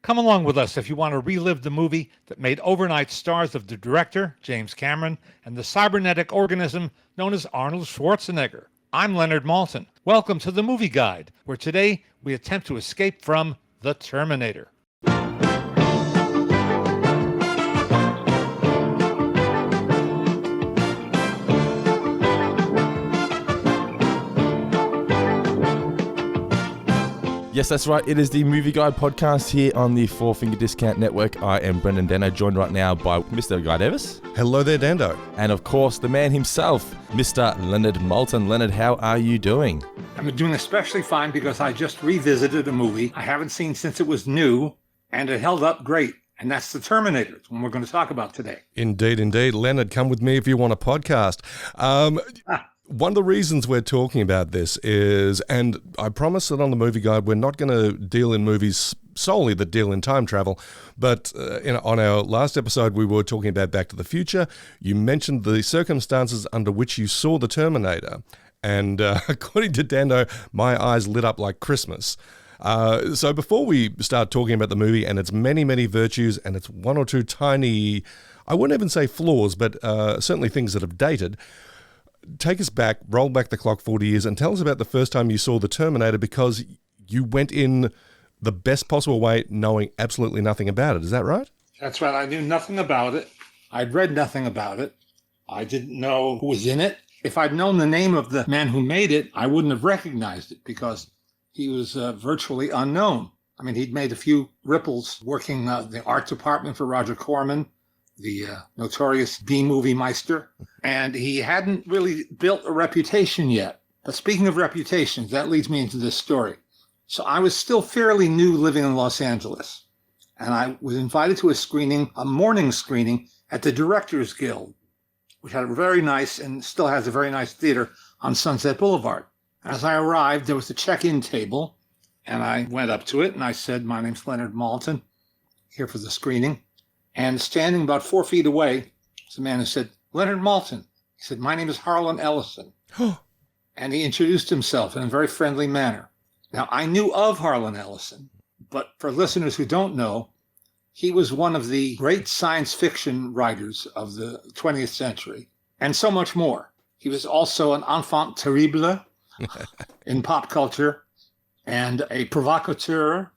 Come along with us if you want to relive the movie that made overnight stars of the director, James Cameron, and the cybernetic organism known as Arnold Schwarzenegger. I'm Leonard Maltin. Welcome to the Movie Guide, where today we attempt to escape from the Terminator. Yes, that's right. It is the Movie Guide podcast here on the Four Finger Discount Network. I am Brendan Dano, joined right now by Mr. Guy Davis. Hello there, Dando. And of course, the man himself, Mr. Leonard Maltin. Leonard, how are you doing? I'm doing especially fine because I just revisited a movie I haven't seen since it was new, and it held up great. And that's the Terminator, the one we're going to talk about today. Indeed, indeed. Leonard, come with me if you want a podcast. One of the reasons we're talking about this is, and I promise that on the Movie Guide, we're not going to deal in movies solely that deal in time travel, but on our last episode, we were talking about Back to the Future. You mentioned the circumstances under which you saw the Terminator, and according to Dando, my eyes lit up like Christmas. So before we start talking about the movie and its many, many virtues and its one or two tiny, I wouldn't even say flaws, but certainly things that have dated, take us back, roll back the clock 40 years and tell us about the first time you saw the Terminator, because you went in the best possible way knowing absolutely nothing about it. Is that right? That's right. I knew nothing about it. I'd read nothing about it. I didn't know who was in it. If I'd known the name of the man who made it, I wouldn't have recognized it because he was virtually unknown. I mean, he'd made a few ripples working the art department for Roger Corman, the notorious B-movie Meister, and he hadn't really built a reputation yet. But speaking of reputations, that leads me into this story. So I was still fairly new living in Los Angeles, and I was invited to a morning screening at the Directors Guild, which had a very nice and still has a very nice theater on Sunset Boulevard. As I arrived, there was a check-in table, and I went up to it, and I said, "My name's Leonard Maltin, here for the screening." And standing about 4 feet away was a man who said, "Leonard Maltin." He said, "My name is Harlan Ellison." And he introduced himself in a very friendly manner. Now, I knew of Harlan Ellison, but for listeners who don't know, he was one of the great science fiction writers of the 20th century, and so much more. He was also an enfant terrible in pop culture and a provocateur.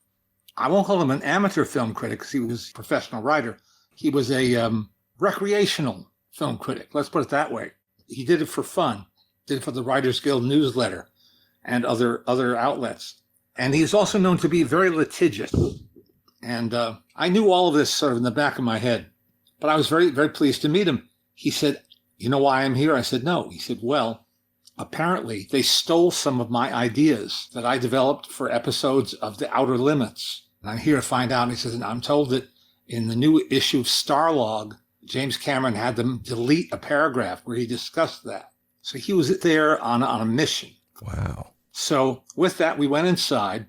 I won't call him an amateur film critic because he was a professional writer. He was a recreational film critic. Let's put it that way. He did it for fun, did it for the Writers Guild newsletter and other outlets. And he's also known to be very litigious. And I knew all of this sort of in the back of my head, but I was very, very pleased to meet him. He said, "You know why I'm here?" I said, "No." He said, "Well, apparently they stole some of my ideas that I developed for episodes of The Outer Limits. And I'm here to find out." And he says, "And I'm told that in the new issue of Starlog, James Cameron had them delete a paragraph where he discussed that." So he was there on a mission. Wow. So with that, we went inside,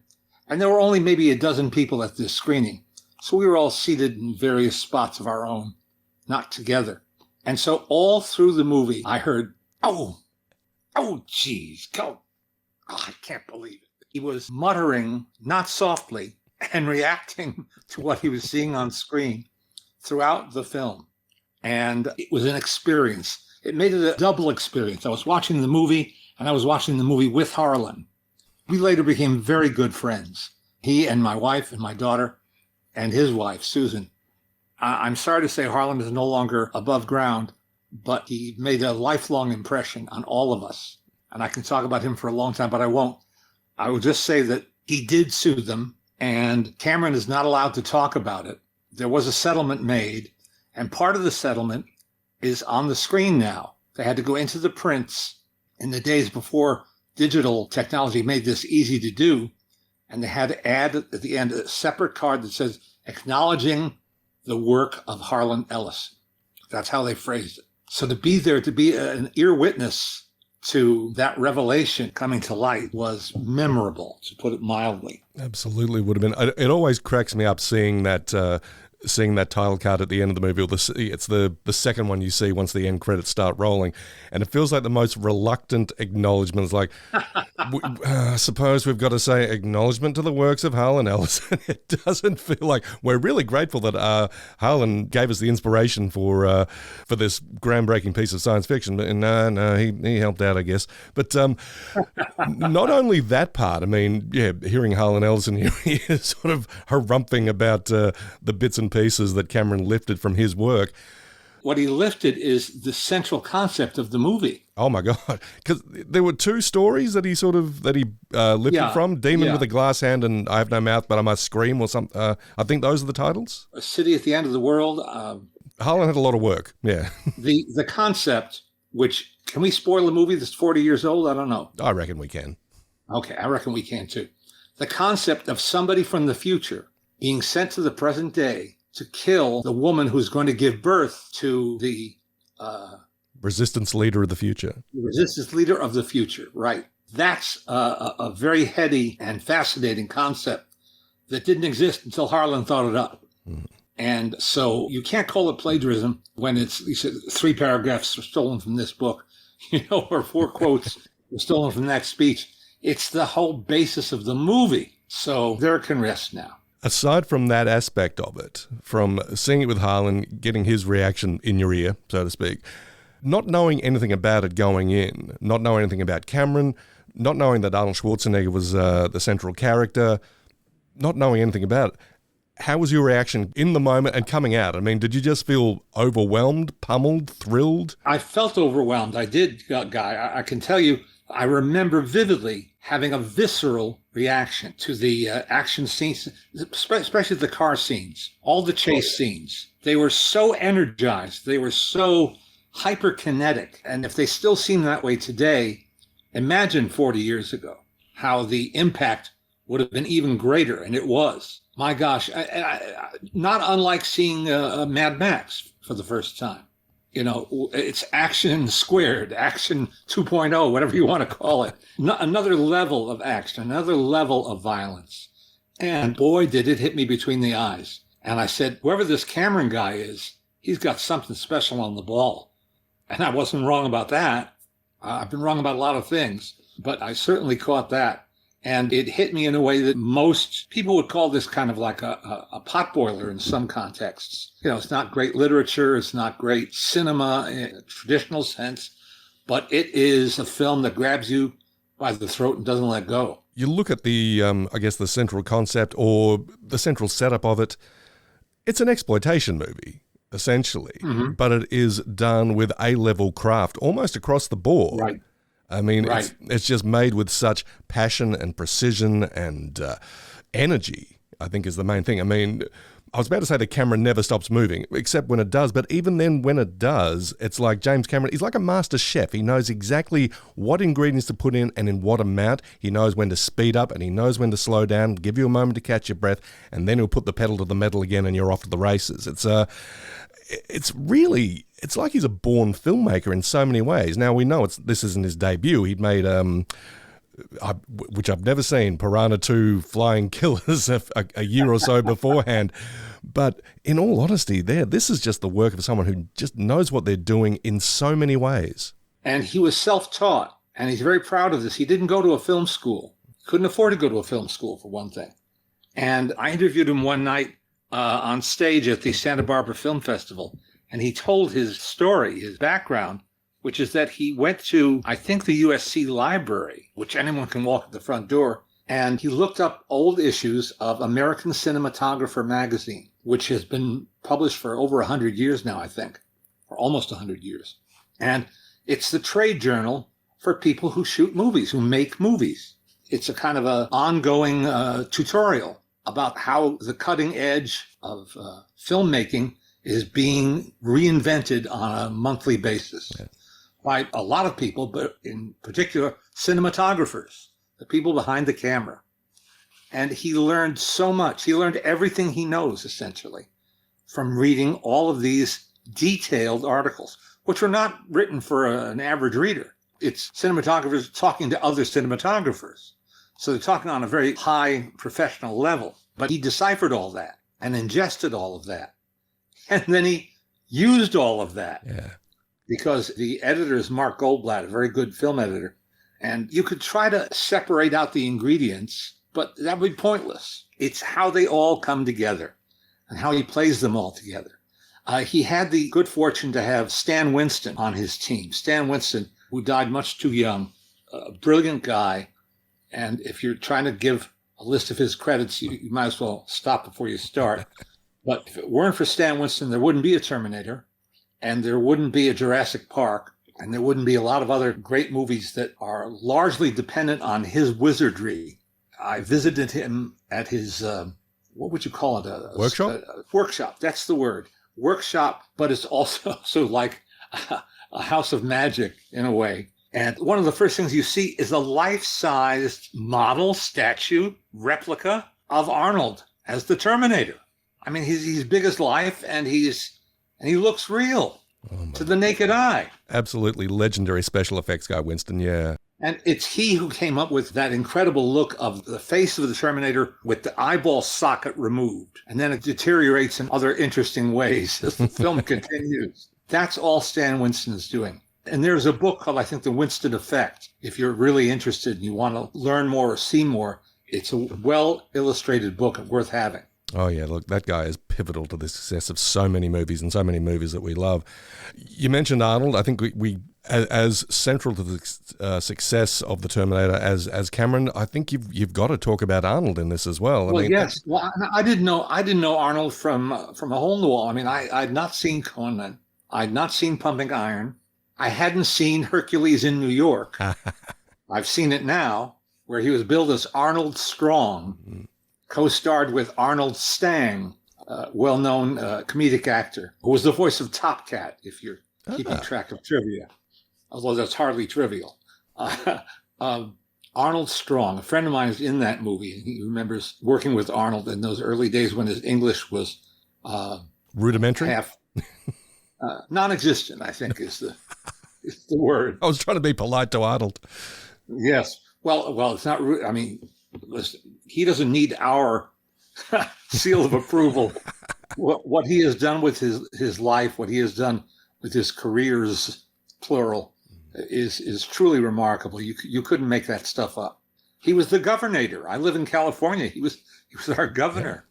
and there were only maybe a dozen people at this screening. So we were all seated in various spots of our own, not together. And so all through the movie, I heard, oh, geez, go. Oh, I can't believe it. He was muttering, not softly, and reacting to what he was seeing on screen throughout the film. And it was an experience. It made it a double experience. I was watching the movie, and I was watching the movie with Harlan. We later became very good friends. He and my wife and my daughter and his wife, Susan. I'm sorry to say Harlan is no longer above ground, but he made a lifelong impression on all of us. And I can talk about him for a long time, but I won't. I will just say that he did sue them, and Cameron is not allowed to talk about it. There was a settlement made, and part of the settlement is on the screen now. They had to go into the prints in the days before digital technology made this easy to do, and they had to add at the end a separate card that says, "Acknowledging the work of Harlan Ellison." That's how they phrased it. So to be there, to be an ear witness to that revelation coming to light was memorable, to put it mildly. Absolutely would have been. It always cracks me up seeing that seeing that title card at the end of the movie, or it's the second one you see once the end credits start rolling, and it feels like the most reluctant acknowledgement. It's like, I suppose we've got to say acknowledgement to the works of Harlan Ellison. It doesn't feel like we're really grateful that Harlan gave us the inspiration for this groundbreaking piece of science fiction. But no, he helped out, I guess. But not only that part. I mean, yeah, hearing Harlan Ellison here sort of harumphing about the bits and pieces that Cameron lifted from his work. What he lifted is the central concept of the movie. Oh my God. Because there were two stories that he lifted from, Demon with a Glass Hand and I Have No Mouth, But I Must Scream, or something. I think those are the titles. A City at the End of the World. Harlan had a lot of work, yeah. The concept, which, can we spoil a movie that's 40 years old? I don't know. I reckon we can. Okay, I reckon we can too. The concept of somebody from the future being sent to the present day to kill the woman who's going to give birth to the resistance leader of the future. Resistance leader of the future, right. That's a very heady and fascinating concept that didn't exist until Harlan thought it up. Mm. And so you can't call it plagiarism when you said 3 paragraphs were stolen from this book, or 4 quotes were stolen from that speech. It's the whole basis of the movie. So there it can rest now. Aside from that aspect of it, from seeing it with Harlan, getting his reaction in your ear, so to speak, not knowing anything about it going in, not knowing anything about Cameron, not knowing that Arnold Schwarzenegger was the central character, not knowing anything about it, how was your reaction in the moment and coming out? I mean, did you just feel overwhelmed, pummeled, thrilled? I felt overwhelmed. I did, Guy. I can tell you, I remember vividly having a visceral reaction to the action scenes, especially the car scenes, all the chase scenes. They were so energized. They were so hyperkinetic. And if they still seem that way today, imagine 40 years ago, how the impact would have been even greater. And it was. My gosh, not unlike seeing Mad Max for the first time. It's action squared, action 2.0, whatever you want to call it. Another level of action, another level of violence. And boy, did it hit me between the eyes. And I said, whoever this Cameron guy is, he's got something special on the ball. And I wasn't wrong about that. I've been wrong about a lot of things, but I certainly caught that. And it hit me in a way that most people would call this kind of like a potboiler in some contexts. It's not great literature. It's not great cinema in a traditional sense, but it is a film that grabs you by the throat and doesn't let go. You look at the, I guess, the central concept or the central setup of it. It's an exploitation movie, essentially, but it is done with A-level craft almost across the board. Right. I mean, right. It's just made with such passion and precision and energy, I think is the main thing. I mean, I was about to say the camera never stops moving, except when it does. But even then, when it does, it's like James Cameron, he's like a master chef. He knows exactly what ingredients to put in and in what amount. He knows when to speed up and he knows when to slow down, give you a moment to catch your breath, and then he'll put the pedal to the metal again and you're off to the races. It's like he's a born filmmaker in so many ways. Now, we know this isn't his debut. He'd made, which I've never seen, Piranha 2 Flying Killers a year or so beforehand. But in all honesty, this is just the work of someone who just knows what they're doing in so many ways. And he was self-taught, and he's very proud of this. He didn't go to a film school. Couldn't afford to go to a film school, for one thing. And I interviewed him one night on stage at the Santa Barbara Film Festival. And he told his story, his background, which is that he went to, I think, the USC library, which anyone can walk at the front door, and he looked up old issues of American Cinematographer magazine, which has been published for over 100 years now, I think, or almost 100 years. And it's the trade journal for people who shoot movies, who make movies. It's a kind of an ongoing tutorial about how the cutting edge of filmmaking is being reinvented on a monthly basis by a lot of people, but in particular, cinematographers, the people behind the camera. And he learned so much. He learned everything he knows, essentially, from reading all of these detailed articles, which were not written for an average reader. It's cinematographers talking to other cinematographers. So they're talking on a very high professional level. But he deciphered all that and ingested all of that And then he used all of that. Yeah. Because the editor is Mark Goldblatt, a very good film editor. And you could try to separate out the ingredients, but that would be pointless. It's how they all come together and how he plays them all together. He had the good fortune to have Stan Winston on his team. Stan Winston, who died much too young, a brilliant guy. And if you're trying to give a list of his credits, you might as well stop before you start. But if it weren't for Stan Winston, there wouldn't be a Terminator, and there wouldn't be a Jurassic Park, and there wouldn't be a lot of other great movies that are largely dependent on his wizardry. I visited him at his, what would you call it? Workshop? Workshop, that's the word. Workshop, but it's also like a house of magic in a way. And one of the first things you see is a life-sized model statue replica of Arnold as the Terminator. I mean, he's big as life, and he looks real to the naked eye. Absolutely legendary special effects guy, Winston, yeah. And it's he who came up with that incredible look of the face of the Terminator with the eyeball socket removed. And then it deteriorates in other interesting ways as the film continues. That's all Stan Winston is doing. And there's a book called, I think, The Winston Effect. If you're really interested and you want to learn more or see more, it's a well-illustrated book worth having. Oh, yeah, look, that guy is pivotal to the success of so many movies and so many movies that we love. You mentioned Arnold. I think we as central to the success of the Terminator as Cameron, I think you've got to talk about Arnold in this as well. Well, yes. Well, I didn't know Arnold from A Hole in the Wall. I mean, I'd not seen Conan. I'd not seen Pumping Iron. I hadn't seen Hercules in New York. I've seen it now, where he was billed as Arnold Strong, co-starred with Arnold Stang, well-known comedic actor, who was the voice of Top Cat, if you're keeping track of trivia, although that's hardly trivial. Arnold Strong, a friend of mine is in that movie, and he remembers working with Arnold in those early days when his English was rudimentary, non-existent, I think is the word. I was trying to be polite to Arnold. Yes. Well, it's not. I mean, listen, he doesn't need our seal of approval. What he has done with his life, what he has done with his careers, plural, is truly remarkable. You couldn't make that stuff up. He was the governor. I live in California. He was our governor.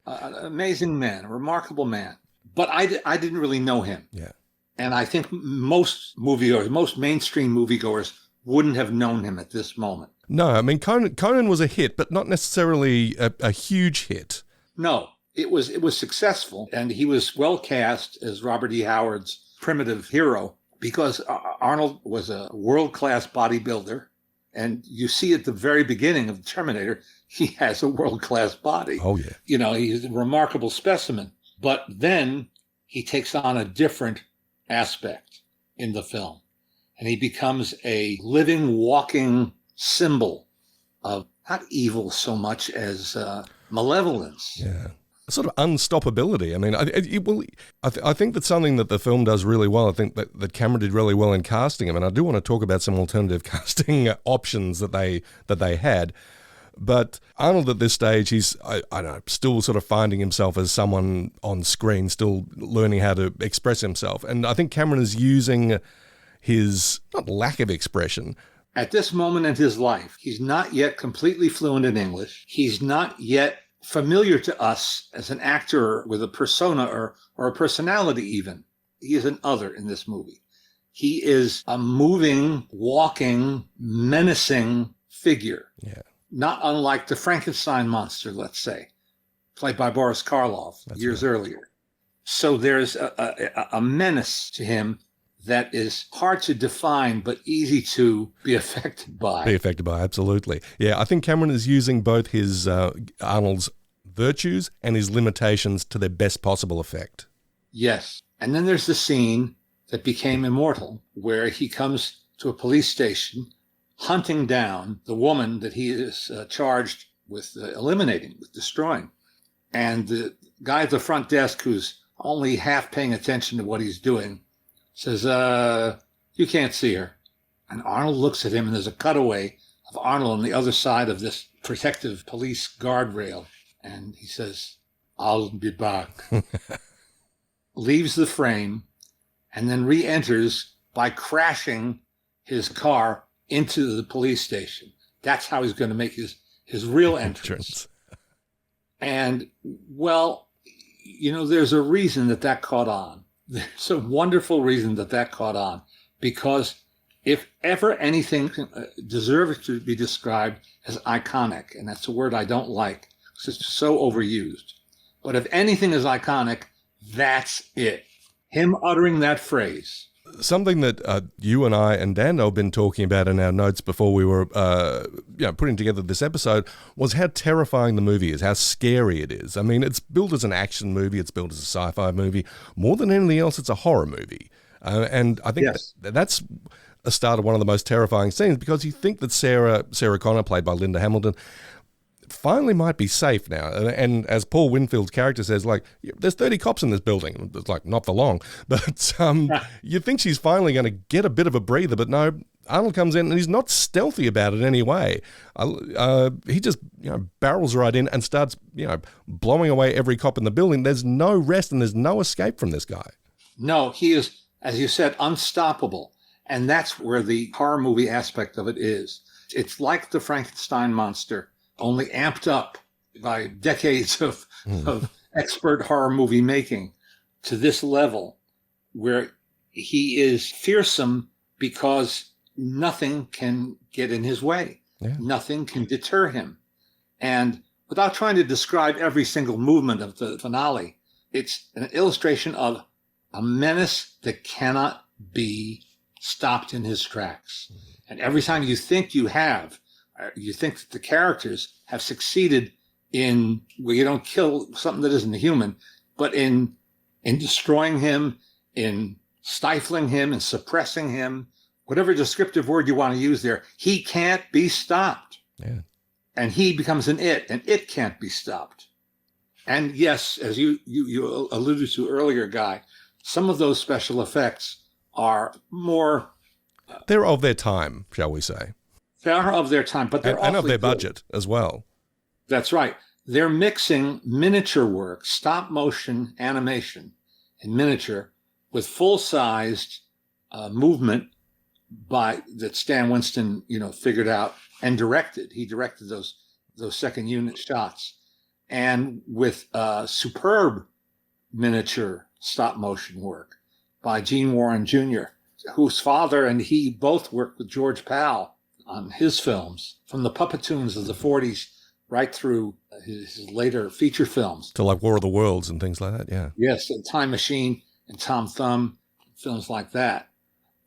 An amazing man, a remarkable man. But I didn't really know him. Yeah. And I think most moviegoers, most mainstream moviegoers, wouldn't have known him at this moment. No, I mean, Conan was a hit, but not necessarily a huge hit. No, it was successful, and he was well cast as Robert E. Howard's primitive hero because Arnold was a world-class bodybuilder, and you see at the very beginning of Terminator, he has a world-class body. Oh, yeah. You know, he's a remarkable specimen. But then he takes on a different aspect in the film, and he becomes a living, walking symbol of not evil so much as malevolence. Yeah. Sort of unstoppability. I mean, I think that's something that the film does really well. I think that Cameron did really well in casting him, and I do want to talk about some alternative casting options that they had. But Arnold at this stage, he's, I don't know, still sort of finding himself as someone on screen, still learning how to express himself. And I think Cameron is using his, not lack of expression. At this moment in his life, he's not yet completely fluent in English. He's not yet familiar to us as an actor with a persona or a personality even. He is an other in this movie. He is a moving, walking, menacing figure. Yeah. Not unlike the Frankenstein monster, let's say, played by Boris Karloff years earlier. So there's a menace to him that is hard to define, but easy to be affected by. Absolutely. Yeah, I think Cameron is using both his Arnold's virtues and his limitations to their best possible effect. Yes. And then there's the scene that became immortal, where he comes to a police station hunting down the woman that he is charged with eliminating, with destroying. And the guy at the front desk, who's only half paying attention to what he's doing, says, you can't see her. And Arnold looks at him, and there's a cutaway of Arnold on the other side of this protective police guardrail. And he says, I'll be back. leaves the frame, and then re-enters by crashing his car into the police station. That's how he's going to make his real entrance. And, well, there's a reason that caught on. There's a wonderful reason that caught on, because if ever anything deserves to be described as iconic, and that's a word I don't like because it's so overused, but if anything is iconic, that's it. Him uttering that phrase. Something that you and I and Dando have been talking about in our notes before we were putting together this episode was how terrifying the movie is, how scary it is. I mean, it's billed as an action movie, it's billed as a sci-fi movie. More than anything else, it's a horror movie. And I think that's a start of one of the most terrifying scenes, because you think that Sarah Connor, played by Linda Hamilton, finally might be safe now. And as Paul Winfield's character says, like, there's 30 cops in this building. It's like, not for long. But you think she's finally going to get a bit of a breather, but no, Arnold comes in and he's not stealthy about it anyway. He just barrels right in and starts blowing away every cop in the building. There's no rest and there's no escape from this guy. No, he is, as you said, unstoppable. And that's where the horror movie aspect of it is. It's like the Frankenstein monster, only amped up by decades of expert horror movie making to this level, where he is fearsome because nothing can get in his way. Yeah. Nothing can deter him. And without trying to describe every single movement of the finale, it's an illustration of a menace that cannot be stopped in his tracks. And every time you think you think that the characters have succeeded in, well, you don't kill something that isn't a human, but in destroying him, in stifling him, and suppressing him, whatever descriptive word you want to use there, he can't be stopped. Yeah. And he becomes an it, and it can't be stopped. And yes, as you alluded to earlier, Guy, some of those special effects are more... they're of their time, shall we say. They are of their time, but they're and of their good. budget as well. That's right. They're mixing miniature work, stop motion animation and miniature with full-sized movement that Stan Winston, figured out and directed. He directed those second unit shots, and with superb miniature stop motion work by Gene Warren Jr., whose father and he both worked with George Pal on his films, from the Puppetoons of the 40s right through his later feature films. To like War of the Worlds and things like that, yeah. Yes, and Time Machine and Tom Thumb, films like that.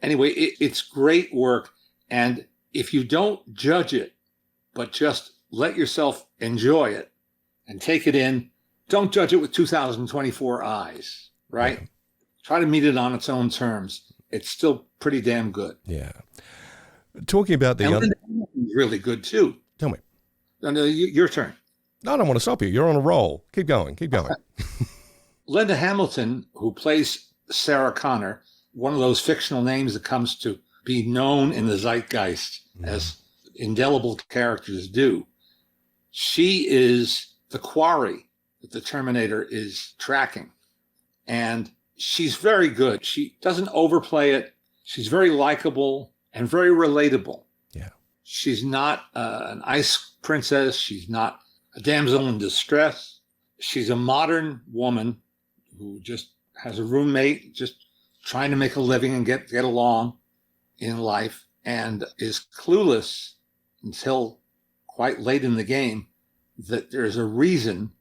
Anyway, it's great work, and if you don't judge it, but just let yourself enjoy it and take it in, don't judge it with 2024 eyes, right? Yeah. Try to meet it on its own terms. It's still pretty damn good. Yeah. Talking about the other... really good, too. Tell me. No, your turn. No, I don't want to stop you. You're on a roll. Keep going. Linda Hamilton, who plays Sarah Connor, one of those fictional names that comes to be known in the zeitgeist as indelible characters do. She is the quarry that the Terminator is tracking. And she's very good. She doesn't overplay it. She's very likable and very relatable. Yeah. She's not an ice princess. She's not a damsel in distress. She's a modern woman who just has a roommate, just trying to make a living and get along in life, and is clueless until quite late in the game that there's a reason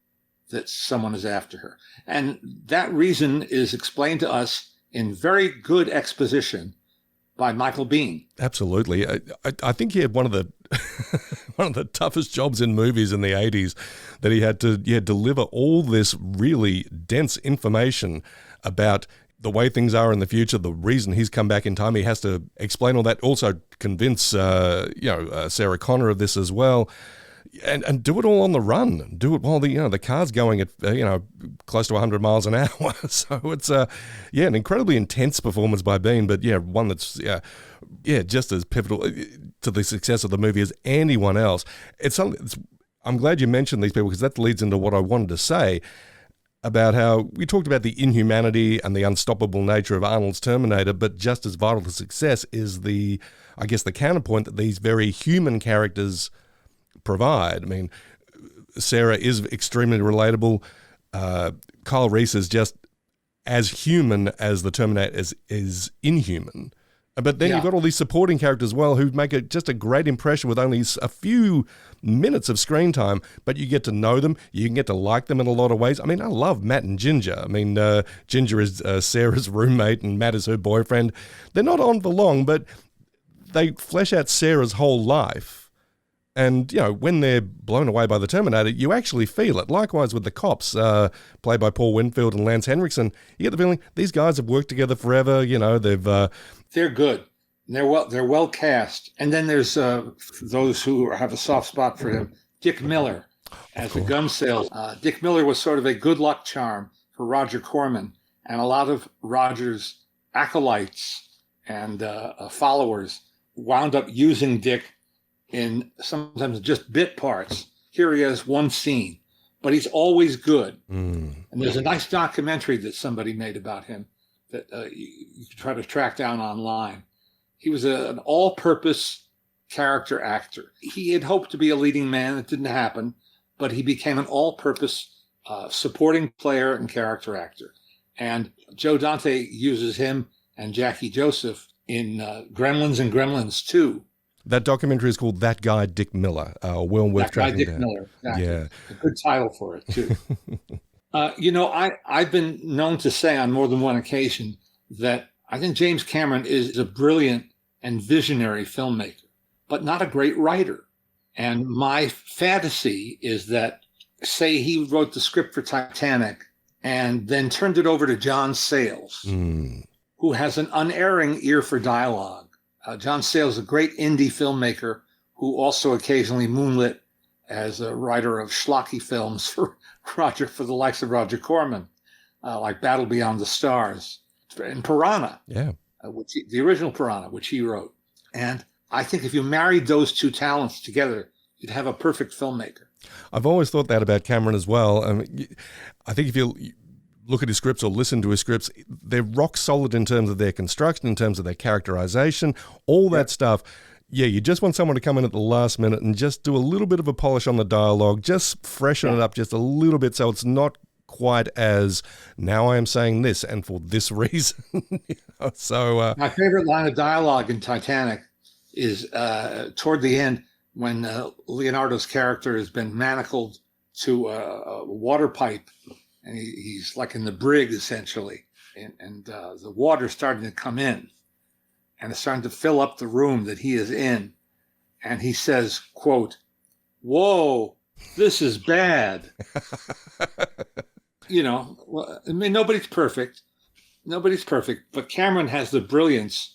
that someone is after her. And that reason is explained to us in very good exposition by Michael Biehn. Absolutely. I think he had one of the one of the toughest jobs in movies in the 80s, that he had to deliver all this really dense information about the way things are in the future, the reason he's come back in time. He has to explain all that, also convince Sarah Connor of this as well. And do it all on the run. Do it while the car's going at close to 100 miles an hour. So it's an incredibly intense performance by Biehn, but one that's just as pivotal to the success of the movie as anyone else. I'm glad you mentioned these people, because that leads into what I wanted to say. about how we talked about the inhumanity and the unstoppable nature of Arnold's Terminator, but just as vital to success is the counterpoint that these very human characters provide. I mean, Sarah is extremely relatable. Kyle Reese is just as human as the Terminator is inhuman. But then you've got all these supporting characters as well who make just a great impression with only a few minutes of screen time, but you get to know them, you can get to like them in a lot of ways. I mean, I love Matt and Ginger. I mean, Ginger is Sarah's roommate and Matt is her boyfriend. They're not on for long, but they flesh out Sarah's whole life. And, you know, when they're blown away by the Terminator, you actually feel it. Likewise with the cops, played by Paul Winfield and Lance Henriksen, you get the feeling these guys have worked together forever. You know, they're good. They're well cast. And then there's those who have a soft spot for him. Dick Miller as a gun salesman. Dick Miller was sort of a good luck charm for Roger Corman, and a lot of Roger's acolytes and followers wound up using Dick in sometimes just bit parts. Here he has one scene, but he's always good. And there's a nice documentary that somebody made about him that you can try to track down online. He was an all-purpose character actor. He had hoped to be a leading man. It didn't happen, but he became an all-purpose supporting player and character actor. And Joe Dante uses him and Jackie Joseph in Gremlins and Gremlins 2. That documentary is called That Guy, Dick Miller. Well worth tracking down. Miller. Exactly. Yeah. A good title for it, too. You know, I've been known to say on more than one occasion that I think James Cameron is a brilliant and visionary filmmaker, but not a great writer. And my fantasy is that, say, he wrote the script for Titanic and then turned it over to John Sayles, who has an unerring ear for dialogue. John Sayles is a great indie filmmaker who also occasionally moonlit as a writer of schlocky films for the likes of Roger Corman, like Battle Beyond the Stars and Piranha, the original Piranha, which he wrote. And I think if you married those two talents together, you'd have a perfect filmmaker. I've always thought that about Cameron as well. I think if you look at his scripts or listen to his scripts, they're rock solid in terms of their construction, in terms of their characterization, all that stuff. Yeah, you just want someone to come in at the last minute and just do a little bit of a polish on the dialogue, just freshen it up just a little bit so it's not quite as, now I am saying this and for this reason. So my favorite line of dialogue in Titanic is toward the end when Leonardo's character has been manacled to a water pipe. And he's like in the brig, essentially. And the water's starting to come in. And it's starting to fill up the room that he is in. And he says, quote, "Whoa, this is bad." You know, well, I mean, nobody's perfect. But Cameron has the brilliance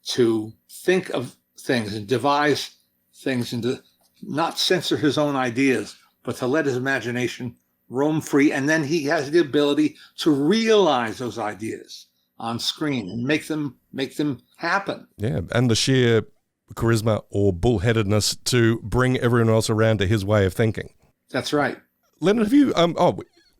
to think of things and devise things and to not censor his own ideas, but to let his imagination roam free, and then he has the ability to realize those ideas on screen and make them happen. Yeah, and the sheer charisma or bullheadedness to bring everyone else around to his way of thinking. That's right. Leonard, have you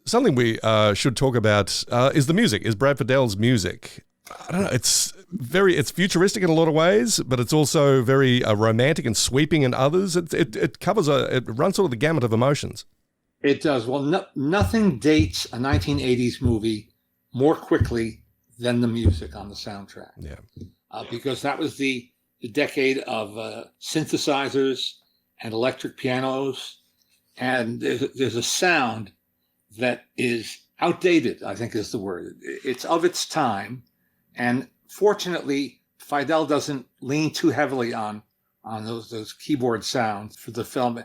something we should talk about is the music, is Brad Fiddel's music. I don't know, it's futuristic in a lot of ways, but it's also very romantic and sweeping in others. It covers it runs sort of the gamut of emotions. It does. Well, nothing dates a 1980s movie more quickly than the music on the soundtrack. Yeah. Because that was the decade of synthesizers and electric pianos. And there's a sound that is outdated, I think is the word. It's of its time. And fortunately, Fidel doesn't lean too heavily on those keyboard sounds for the film.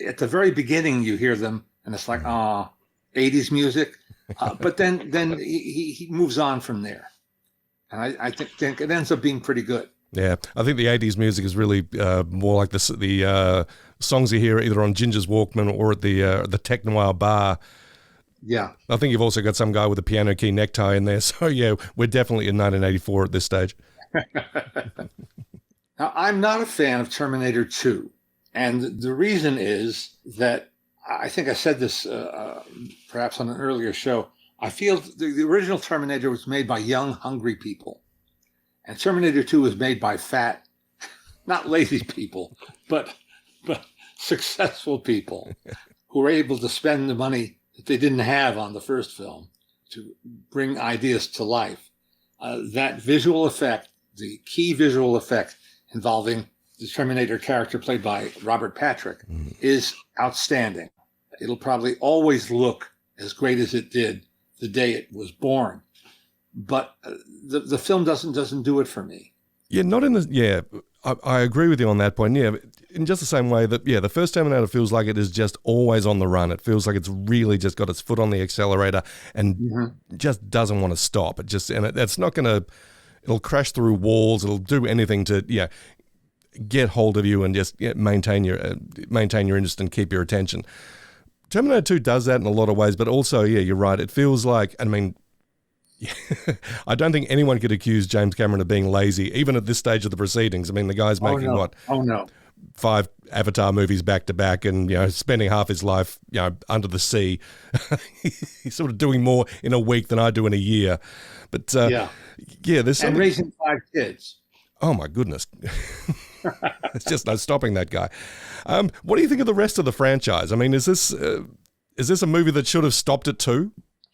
At the very beginning, you hear them, and it's like, 80s music. But then he moves on from there. And I think it ends up being pretty good. Yeah, I think the 80s music is really more like the songs you hear either on Ginger's Walkman or at the Tech Noir bar. Yeah. I think you've also got some guy with a piano key necktie in there. So, yeah, we're definitely in 1984 at this stage. Now, I'm not a fan of Terminator 2. And the reason is that I think I said this perhaps on an earlier show. I feel the original Terminator was made by young, hungry people. And Terminator 2 was made by fat, not lazy people, but successful people who were able to spend the money that they didn't have on the first film to bring ideas to life. That visual effect, the key visual effect involving the Terminator character played by Robert Patrick, is outstanding. It'll probably always look as great as it did the day it was born. But the film doesn't do it for me. Yeah, not in the... Yeah, I agree with you on that point. Yeah, in just the same way that, the first Terminator feels like it is just always on the run. It feels like it's really just got its foot on the accelerator and just doesn't want to stop. It's not going to... It'll crash through walls. It'll do anything to, get hold of you and just maintain your interest and keep your attention. Terminator 2 does that in a lot of ways, but also, you're right. It feels like, I don't think anyone could accuse James Cameron of being lazy, even at this stage of the proceedings. I mean, the guy's making 5 Avatar movies back to back, and spending half his life under the sea. He's sort of doing more in a week than I do in a year. But there's something. And raising 5 kids. Oh my goodness. It's just no stopping that guy. What do you think of the rest of the franchise? I mean, is this a movie that should have stopped at 2?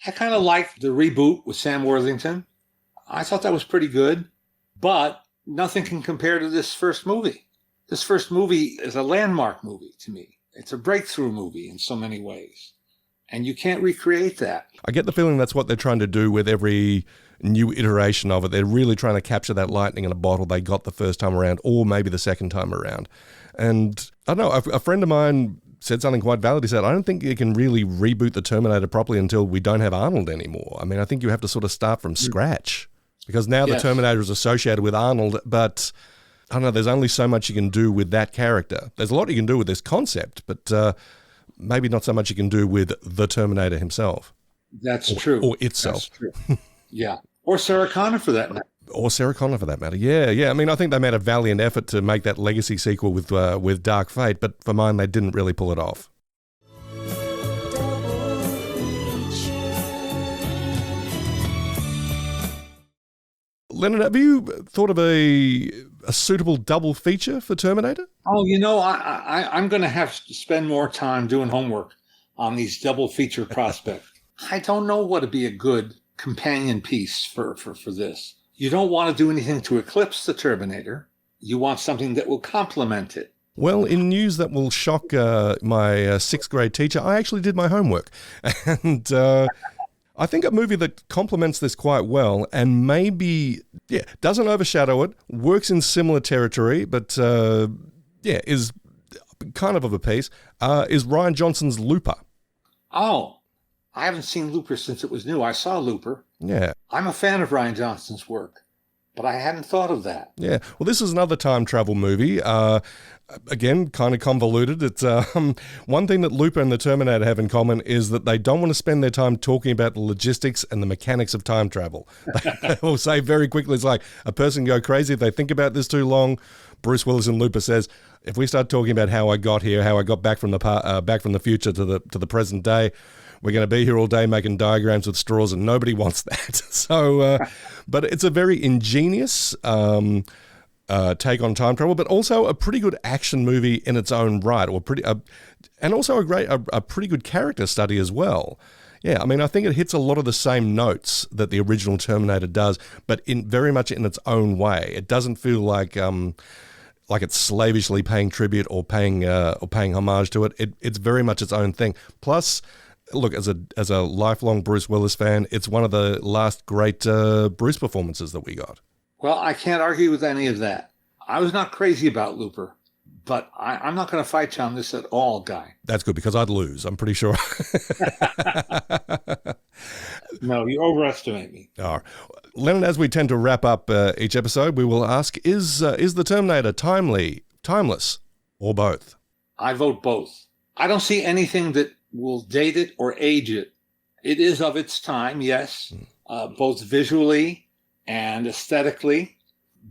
I kind of liked the reboot with Sam Worthington. I thought that was pretty good, but nothing can compare to this first movie. This first movie is a landmark movie to me. It's a breakthrough movie in so many ways, and you can't recreate that. I get the feeling that's what they're trying to do with every new iteration of it. They're really trying to capture that lightning in a bottle they got the first time around, or maybe the second time around. And I don't know, a friend of mine said something quite valid. He said, I don't think you can really reboot the Terminator properly until we don't have Arnold anymore. I mean, I think you have to sort of start from scratch, because now the Terminator is associated with Arnold, but I don't know, there's only so much you can do with that character. There's a lot you can do with this concept, but maybe not so much you can do with the Terminator himself. That's true. Or itself. That's true. Yeah. Or Sarah Connor for that matter. Yeah. I mean, I think they made a valiant effort to make that legacy sequel with Dark Fate, but for mine, they didn't really pull it off. Leonard, have you thought of a suitable double feature for Terminator? Oh, I'm going to have to spend more time doing homework on these double feature prospects. I don't know what would be a good companion piece for this. You don't want to do anything to eclipse the Terminator. You want something that will complement it. Well, in news that will shock my 6th grade teacher, I actually did my homework. And I think a movie that complements this quite well and maybe, doesn't overshadow it, works in similar territory, but, is kind of a piece, is Rian Johnson's Looper. Oh, I haven't seen Looper since it was new. I saw Looper. Yeah. I'm a fan of Rian Johnson's work, but I hadn't thought of that. Yeah. Well, this is another time travel movie. Again, kind of convoluted. It's one thing that Looper and the Terminator have in common is that they don't want to spend their time talking about the logistics and the mechanics of time travel. They will say very quickly, it's like a person can go crazy if they think about this too long. Bruce Willis in Looper says, if we start talking about how I got here, how I got back from the future to the present day, we're going to be here all day making diagrams with straws, and nobody wants that. So, but it's a very ingenious take on time travel, but also a pretty good action movie in its own right, and also a pretty good character study as well. Yeah, I mean, I think it hits a lot of the same notes that the original Terminator does, but very much in its own way. It doesn't feel like it's slavishly paying tribute or paying homage to it. It's very much its own thing. Plus, look, as a lifelong Bruce Willis fan, it's one of the last great Bruce performances that we got. Well, I can't argue with any of that. I was not crazy about Looper, but I'm not going to fight you on this at all, Guy. That's good, because I'd lose, I'm pretty sure. No, you overestimate me. All right. Leonard, as we tend to wrap up each episode, we will ask, is the Terminator timely, timeless, or both? I vote both. I don't see anything that will date it or age it. It is of its time, yes, both visually and aesthetically,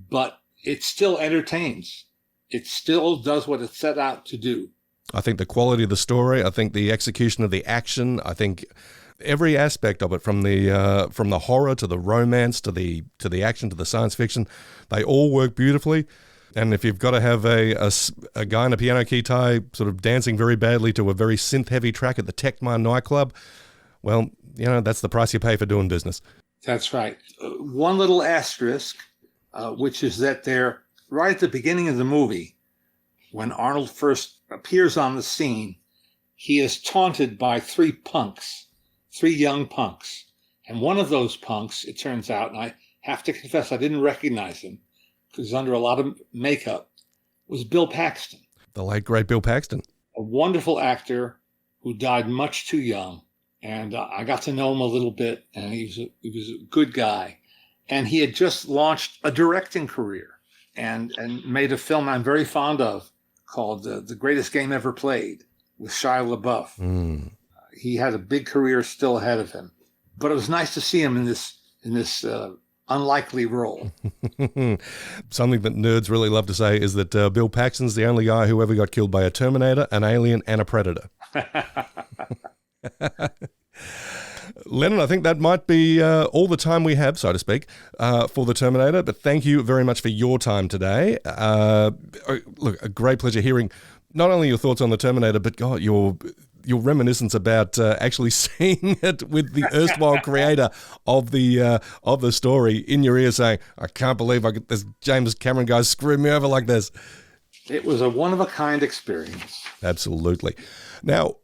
but it still entertains. It still does what it set out to do. I think the quality of the story, I think the execution of the action, I think every aspect of it, from the horror to the romance to the action to the science fiction, they all work beautifully. And if you've got to have a guy in a piano key tie sort of dancing very badly to a very synth-heavy track at the Tecma nightclub, well, that's the price you pay for doing business. That's right. One little asterisk, which is that they're right at the beginning of the movie, when Arnold first appears on the scene, he is taunted by three young punks. And one of those punks, it turns out, and I have to confess I didn't recognize him because he's under a lot of makeup, was Bill Paxton. The late, great Bill Paxton. A wonderful actor who died much too young. And I got to know him a little bit, and he was a good guy. And he had just launched a directing career and made a film I'm very fond of called The Greatest Game Ever Played with Shia LaBeouf. He had a big career still ahead of him. But it was nice to see him in this unlikely role. Something that nerds really love to say is that Bill Paxton's the only guy who ever got killed by a Terminator, an alien, and a predator. Leonard, I think that might be all the time we have, so to speak, for the Terminator. But thank you very much for your time today. Look, a great pleasure hearing not only your thoughts on the Terminator, but God, your reminiscence about actually seeing it with the erstwhile creator of the story in your ear, saying, "I can't believe this James Cameron guy screwed me over like this." It was a one-of-a-kind experience. Absolutely. Now,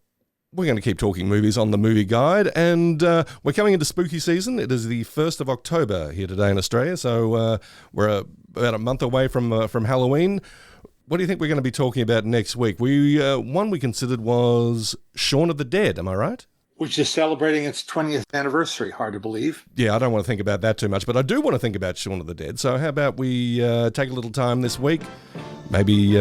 we're going to keep talking movies on the Movie Guide, and we're coming into spooky season. It is the 1st of October here today in Australia, so we're about a month away from Halloween. What do you think we're going to be talking about next week? One we considered was Shaun of the Dead, am I right? Which is celebrating its 20th anniversary, hard to believe. Yeah, I don't want to think about that too much, but I do want to think about Shaun of the Dead. So how about we take a little time this week, maybe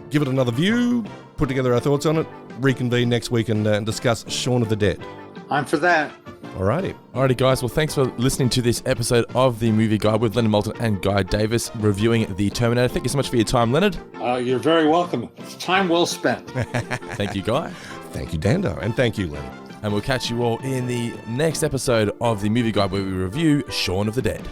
give it another view, put together our thoughts on it, reconvene next week and discuss Shaun of the Dead. I'm for that. Alrighty, guys. Well, thanks for listening to this episode of The Movie Guide with Leonard Maltin and Guy Davis reviewing The Terminator. Thank you so much for your time, Leonard. You're very welcome. It's time well spent. Thank you, Guy. Thank you, Dando. And thank you, Leonard. And we'll catch you all in the next episode of The Movie Guide where we review Shaun of the Dead.